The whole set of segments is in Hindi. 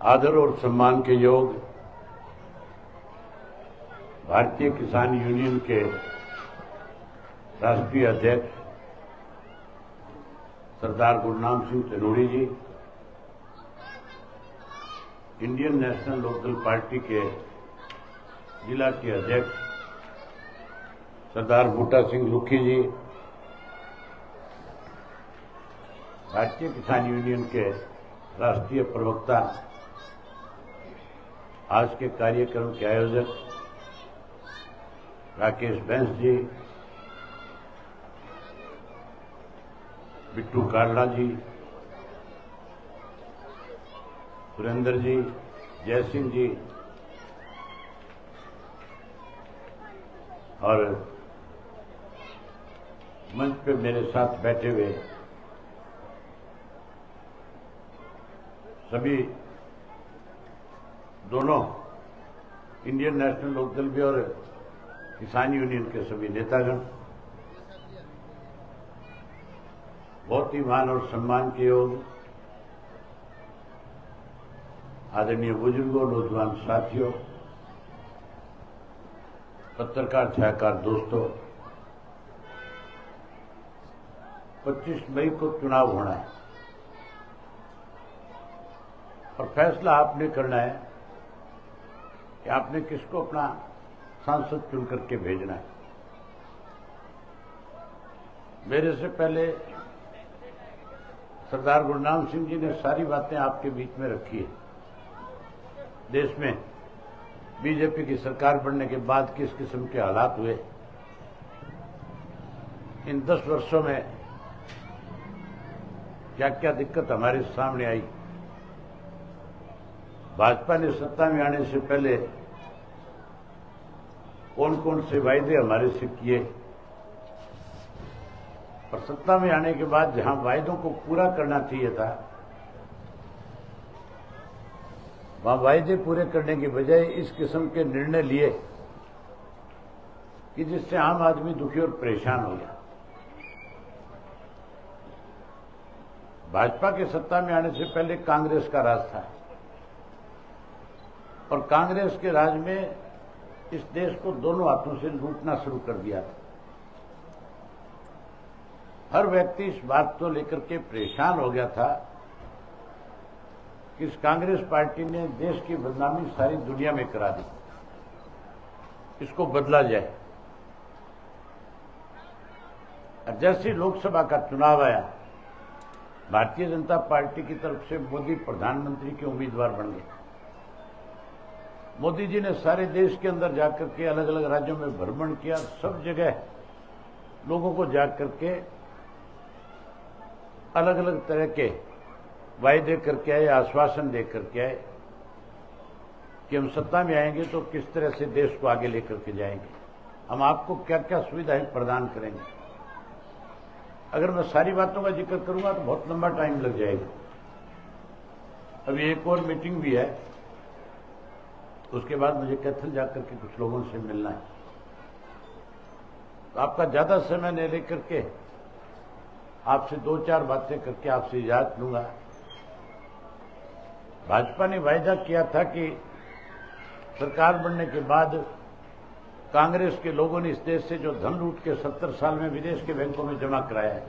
आदर और सम्मान के योग भारतीय किसान यूनियन के राष्ट्रीय अध्यक्ष सरदार गुरनाम सिंह तनूरी जी, इंडियन नेशनल लोकदल पार्टी के जिला के अध्यक्ष सरदार बूटा सिंह लुखी जी, भारतीय किसान यूनियन के राष्ट्रीय प्रवक्ता, आज के कार्यक्रम के आयोजक राकेश बैंस जी, बिट्टू कालड़ा जी, सुरेंद्र जी, जय सिंह जी और मंच पे मेरे साथ बैठे हुए सभी दोनों इंडियन नेशनल लोकदल भी और किसान यूनियन के सभी नेतागण, बहुत ही मान और सम्मान के योग आदरणीय बुजुर्गों, नौजवान साथियों, पत्रकार छायाकार दोस्तों, 25 मई को चुनाव होना है और फैसला आपने करना है कि आपने किसको अपना सांसद चुन करके भेजना है। मेरे से पहले सरदार गुरनाम सिंह जी ने सारी बातें आपके बीच में रखी है। देश में बीजेपी की सरकार बनने के बाद किस किस्म के हालात हुए, इन 10 वर्षों में क्या क्या दिक्कत हमारे सामने आई, भाजपा ने सत्ता में आने से पहले कौन कौन से वायदे हमारे से किए और सत्ता में आने के बाद जहां वायदों को पूरा करना चाहिए था, वहां वायदे पूरे करने के बजाय इस किस्म के निर्णय लिए कि जिससे आम आदमी दुखी और परेशान हो गया। भाजपा के सत्ता में आने से पहले कांग्रेस का राज था और कांग्रेस के राज में इस देश को दोनों हाथों से लूटना शुरू कर दिया। हर व्यक्ति इस बात को लेकर के परेशान हो गया था कि इस कांग्रेस पार्टी ने देश की बदनामी सारी दुनिया में करा दी, इसको बदला जाए। और जैसे लोकसभा का चुनाव आया, भारतीय जनता पार्टी की तरफ से मोदी प्रधानमंत्री के उम्मीदवार बन गए। मोदी जी ने सारे देश के अंदर जाकर के अलग अलग राज्यों में भ्रमण किया, सब जगह लोगों को जाकर के अलग अलग तरह के वायदे करके आए, आश्वासन दे करके आए कि हम सत्ता में आएंगे तो किस तरह से देश को आगे लेकर के जाएंगे, हम आपको क्या क्या सुविधाएं प्रदान करेंगे। अगर मैं सारी बातों का जिक्र करूंगा तो बहुत लंबा टाइम लग जाएगा। अभी एक और मीटिंग भी है, उसके बाद मुझे कैथल जाकर के कुछ लोगों से मिलना है, तो आपका ज्यादा समय नहीं लेकर के आपसे 2-4 बातें करके आपसे इजाजत लूंगा। भाजपा ने वायदा किया था कि सरकार बनने के बाद कांग्रेस के लोगों ने इस देश से जो धन लूट के 70 साल में विदेश के बैंकों में जमा कराया है,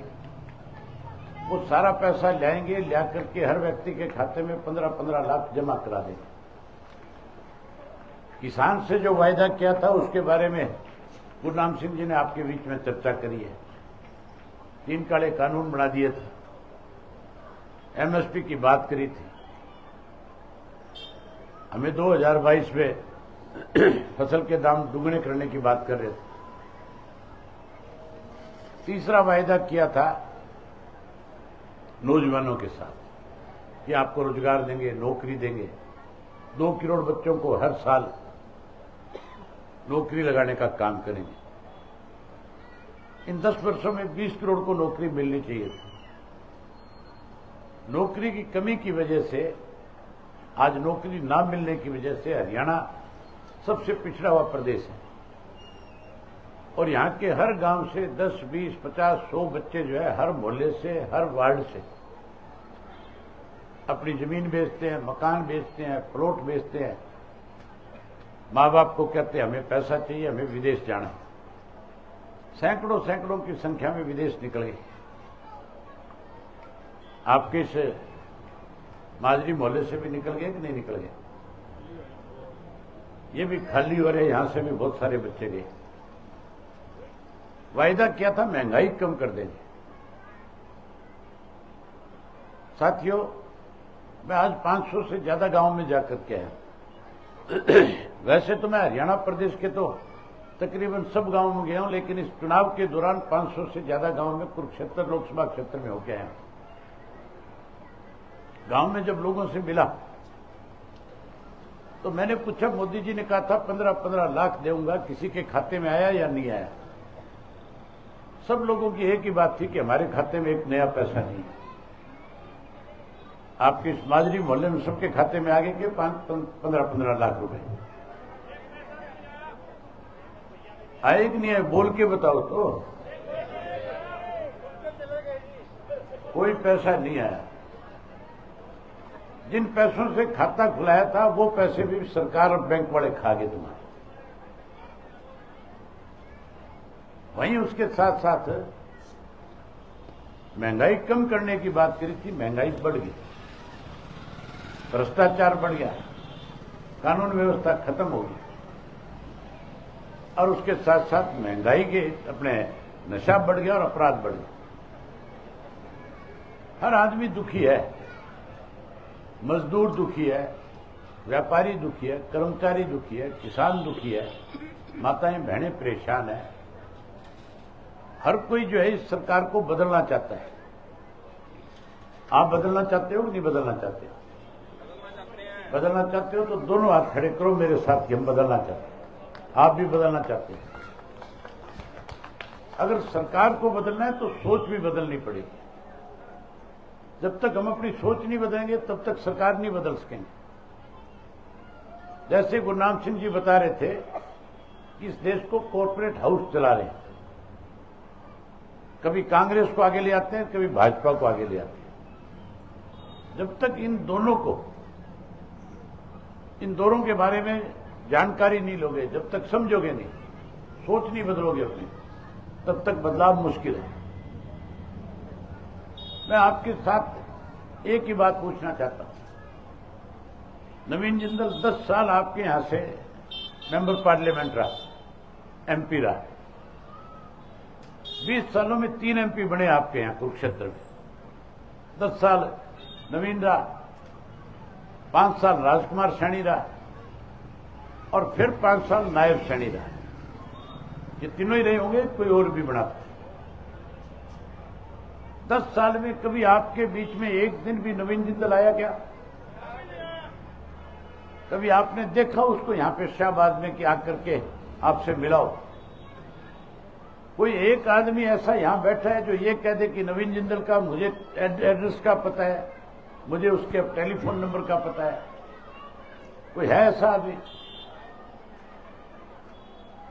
वो सारा पैसा लाएंगे, ला करके हर व्यक्ति के खाते में 15-15 लाख जमा करा देंगे। किसान से जो वायदा किया था उसके बारे में गुरनाम सिंह जी ने आपके बीच में चर्चा करी है। 3 काले कानून बना दिए थे, एमएसपी की बात करी थी, हमें 2022 में फसल के दाम दुगने करने की बात कर रहे थे। तीसरा वायदा किया था नौजवानों के साथ कि आपको रोजगार देंगे, नौकरी देंगे, 2 करोड़ बच्चों को हर साल नौकरी लगाने का काम करेंगे। इन 10 वर्षों में 20 करोड़ को नौकरी मिलनी चाहिए थी। नौकरी की कमी की वजह से, आज नौकरी ना मिलने की वजह से हरियाणा सबसे पिछड़ा हुआ प्रदेश है और यहां के हर गांव से 10, 20, 50, 100 बच्चे जो है हर मोहल्ले से, हर वार्ड से अपनी जमीन बेचते हैं, मकान बेचते हैं, प्लॉट बेचते हैं, माँ बाप को कहते हैं हमें पैसा चाहिए, हमें विदेश जाना है। सैकड़ों सैकड़ों की संख्या में विदेश निकल गए। आपके इस माजरी मोहल्ले से भी निकल गए कि नहीं निकल गए? ये भी खाली हो रहे, यहां से भी बहुत सारे बच्चे गए। वायदा किया था महंगाई कम कर देंगे। साथियों, मैं आज 500 से ज्यादा गांव में जाकर के आया। वैसे तो मैं हरियाणा प्रदेश के तो तकरीबन सब गांवों में गया हूं, लेकिन इस चुनाव के दौरान 500 से ज्यादा गांव में कुरुक्षेत्र लोकसभा क्षेत्र में होकर आया। गांव में जब लोगों से मिला तो मैंने पूछा, मोदी जी ने कहा था 15-15 लाख दूंगा, किसी के खाते में आया या नहीं आया? सब लोगों की एक ही बात थी कि हमारे खाते में एक नया पैसा नहीं है। आपके इस माजरी मोहल्ले में सबके खाते में आ गए कि 15-15 लाख रुपए आए कि नहीं आए? बोल के बताओ तो। कोई पैसा नहीं आया। जिन पैसों से खाता खुलाया था वो पैसे भी सरकार और बैंक वाले खा गए तुम्हारे। वहीं उसके साथ साथ महंगाई कम करने की बात करी थी, महंगाई बढ़ गई, भ्रष्टाचार बढ़ गया, कानून व्यवस्था खत्म हो गई, और उसके साथ साथ महंगाई के अपने नशा बढ़ गया और अपराध बढ़ गया। हर आदमी दुखी है, मजदूर दुखी है, व्यापारी दुखी है, कर्मचारी दुखी है, किसान दुखी है, माताएं बहनें परेशान है। हर कोई जो है इस सरकार को बदलना चाहता है। आप बदलना चाहते हो कि नहीं बदलना चाहते हो? बदलना चाहते हो तो दोनों हाथ खड़े करो मेरे साथ कि हम बदलना चाहते हैं। आप भी बदलना चाहते हैं। अगर सरकार को बदलना है तो सोच भी बदलनी पड़ेगी। जब तक हम अपनी सोच नहीं बदलेंगे तब तक सरकार नहीं बदल सकेंगे। जैसे गुरनाम सिंह जी बता रहे थे कि इस देश को कॉर्पोरेट हाउस चला रहे हैं, कभी कांग्रेस को आगे ले आते हैं, कभी भाजपा को आगे ले आते हैं। जब तक इन दोनों के बारे में जानकारी नहीं लोगे, जब तक समझोगे नहीं, सोच नहीं बदलोगे अपनी, तब तक बदलाव मुश्किल है। मैं आपके साथ एक ही बात पूछना चाहता हूं। नवीन जिंदल 10 साल आपके यहां से मेंबर पार्लियामेंट रहा, एमपी रहा। 20 सालों में 3 एमपी बने आपके यहां कुरुक्षेत्र में। 10 साल नवीन रहा, 5 साल राजकुमार सैनी रहा, और फिर 5 साल नायब सैनी रहा। ये तीनों ही रहे होंगे, कोई और भी बना। 10 साल में कभी आपके बीच में एक दिन भी नवीन जिंदल आया क्या? कभी आपने देखा उसको यहां पे शाहबाद में कि आकर के आपसे मिलाओ? कोई एक आदमी ऐसा यहां बैठा है जो ये कह दे कि नवीन जिंदल का मुझे एड्रेस का पता है, मुझे उसके टेलीफोन नंबर का पता है? कोई है ऐसा आदमी?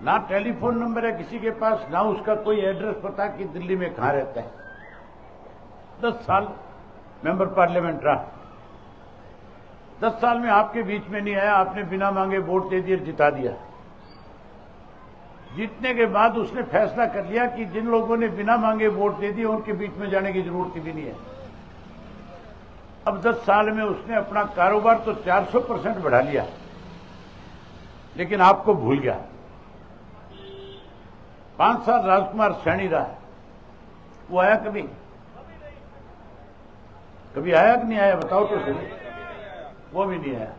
ना टेलीफोन नंबर है किसी के पास, ना उसका कोई एड्रेस पता कि दिल्ली में कहां रहता है। 10 साल मेंबर पार्लियामेंट रहा। 10 साल में आपके बीच में नहीं आया, आपने बिना मांगे वोट दे दिए, जिता दिया। जीतने के बाद उसने फैसला कर लिया कि जिन लोगों ने बिना मांगे वोट दे दिए उनके बीच में जाने की जरूरत भी नहीं है। अब 10 साल में उसने अपना कारोबार तो 400% बढ़ा लिया, लेकिन आपको भूल गया। 5 साल राजकुमार सैनी रहा, वो आया कभी? कभी आया कि नहीं आया? बताओ तो सही। वो भी नहीं आया।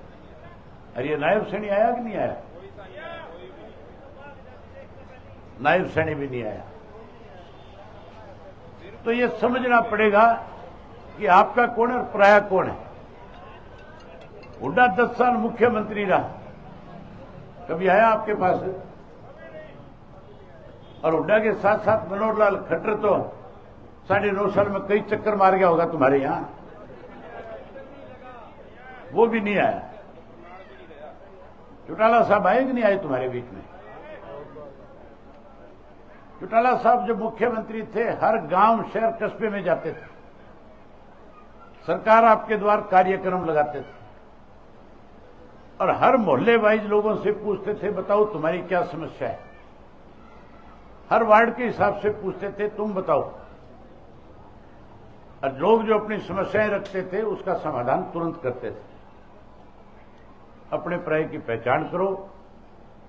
अरे ये नायब सैनी आया कि नहीं आया? नायब सैनी भी नहीं आया। तो ये समझना पड़ेगा कि आपका कौन है और पराया कौन है। हुड्डा 10 साल मुख्यमंत्री रहा, कभी आया आपके पास? और हुड्डा के साथ साथ मनोहर लाल खट्टर तो 9.5 साल में कई चक्कर मार गया होगा तुम्हारे यहां, वो भी नहीं आया। चौटाला साहब आए कि नहीं आए तुम्हारे बीच में? चौटाला साहब जब मुख्यमंत्री थे हर गांव शहर कस्बे में जाते थे, सरकार आपके द्वार कार्यक्रम लगाते थे और हर मोहल्ले वाइज लोगों से पूछते थे, बताओ तुम्हारी क्या समस्या है। हर वार्ड के हिसाब से पूछते थे, तुम बताओ। और लोग जो अपनी समस्याएं रखते थे उसका समाधान तुरंत करते थे। अपने प्राय की पहचान करो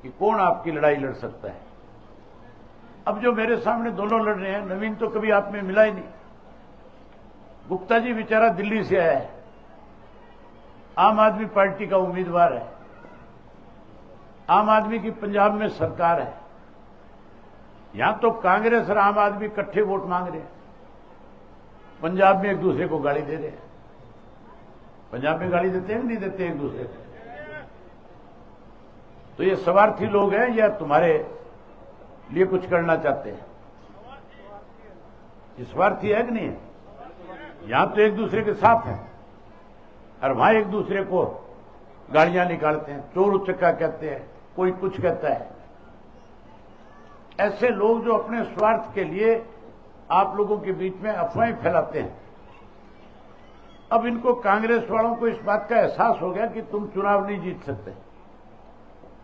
कि कौन आपकी लड़ाई लड़ सकता है। अब जो मेरे सामने दोनों लड़ रहे हैं, नवीन तो कभी आप में मिला ही नहीं। गुप्ता जी बेचारा दिल्ली से आया है, आम आदमी पार्टी का उम्मीदवार है, आम आदमी की पंजाब में सरकार है। यहां तो कांग्रेस और आम आदमी इकट्ठे वोट मांग रहे हैं, पंजाब में एक दूसरे को गाली दे रहे हैं। पंजाब में गाली देते हैं नहीं देते एक दूसरे को? तो ये स्वार्थी लोग हैं या तुम्हारे लिए कुछ करना चाहते हैं? ये स्वार्थी है कि नहीं है? यहां तो एक दूसरे के साथ हैं और वहां एक दूसरे को गालियां निकालते हैं, चोर उचक्का कहते हैं, कोई कुछ कहता है। ऐसे लोग जो अपने स्वार्थ के लिए आप लोगों के बीच में अफवाहें फैलाते हैं। अब इनको कांग्रेस वालों को इस बात का एहसास हो गया कि तुम चुनाव नहीं जीत सकते।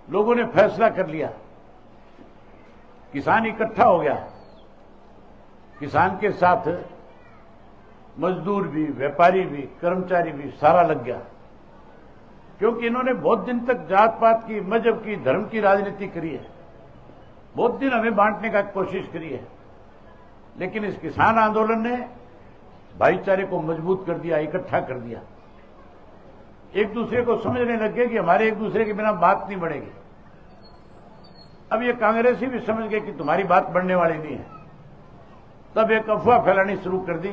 लोगों ने फैसला कर लिया, किसान इकट्ठा हो गया। किसान के साथ मजदूर भी, व्यापारी भी, कर्मचारी भी, सारा लग गया। क्योंकि इन्होंने बहुत दिन तक जात पात की, मजहब की, धर्म की राजनीति करी है। बहुत दिन हमें बांटने का कोशिश करी है, लेकिन इस किसान आंदोलन ने भाईचारे को मजबूत कर दिया, इकट्ठा कर दिया। एक दूसरे को समझने लग गए कि हमारे एक दूसरे के बिना बात नहीं बढ़ेगी। अब ये कांग्रेसी भी समझ गए कि तुम्हारी बात बढ़ने वाली नहीं है। तब एक अफवाह फैलानी शुरू कर दी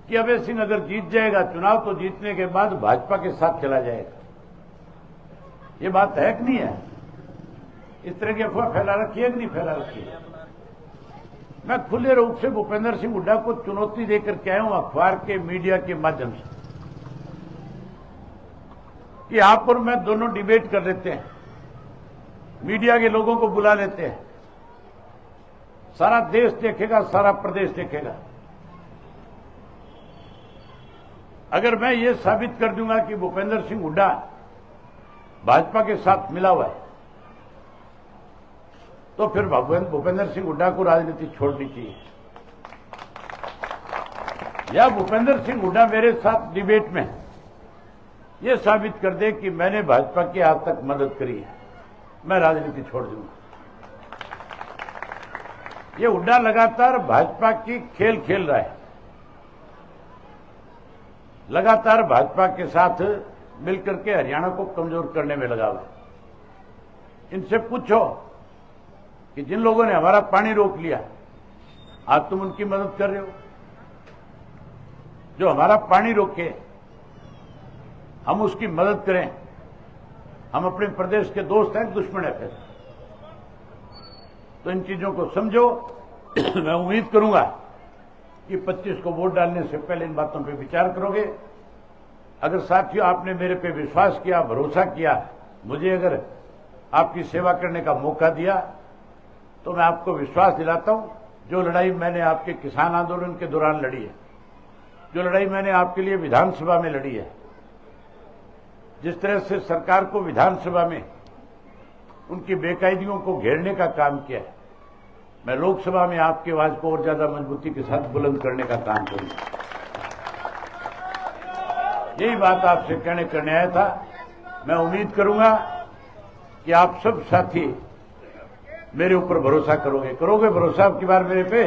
कि अभय सिंह अगर जीत जाएगा चुनाव तो जीतने के बाद भाजपा के साथ चला जाएगा। ये बात है कि नहीं है? इस तरह की अफवाह फैला रखी है कि नहीं फैला रखी है? मैं खुले रूप से भूपेंद्र सिंह हुड्डा को चुनौती देकर के आया हूं अखबार के, मीडिया के माध्यम से, कि आप और मैं दोनों डिबेट कर लेते हैं, मीडिया के लोगों को बुला लेते हैं, सारा देश देखेगा, सारा प्रदेश देखेगा। अगर मैं ये साबित कर दूंगा कि भूपेंद्र सिंह हुड्डा भाजपा के साथ मिला हुआ है, तो फिर भूपेंद्र सिंह हुड्डा को राजनीति छोड़नी चाहिए, या भूपेंद्र सिंह हुड्डा मेरे साथ डिबेट में यह साबित कर दे कि मैंने भाजपा की आज तक मदद करी है, मैं राजनीति छोड़ दूंगा। ये हुड्डा लगातार भाजपा की खेल खेल रहा है, लगातार भाजपा के साथ मिलकर के हरियाणा को कमजोर करने में लगा हुआ है। इनसे पूछो कि जिन लोगों ने हमारा पानी रोक लिया, आज तुम उनकी मदद कर रहे हो? जो हमारा पानी रोके हम उसकी मदद करें? हम अपने प्रदेश के दोस्त हैं, दुश्मन है फिर? तो इन चीजों को समझो। मैं उम्मीद करूंगा कि 25 को वोट डालने से पहले इन बातों पर विचार करोगे। अगर साथियों आपने मेरे पे विश्वास किया, भरोसा किया, मुझे अगर आपकी सेवा करने का मौका दिया, तो मैं आपको विश्वास दिलाता हूं, जो लड़ाई मैंने आपके किसान आंदोलन के दौरान लड़ी है, जो लड़ाई मैंने आपके लिए विधानसभा में लड़ी है, जिस तरह से सरकार को विधानसभा में उनकी बेकायदियों को घेरने का काम किया है, मैं लोकसभा में आपकी आवाज को और ज्यादा मजबूती के साथ बुलंद करने का काम करूंगा। यही बात आपसे करने आया था। मैं उम्मीद करूंगा कि आप सब साथी मेरे ऊपर भरोसा करोगे भरोसा आपकी बार मेरे पे?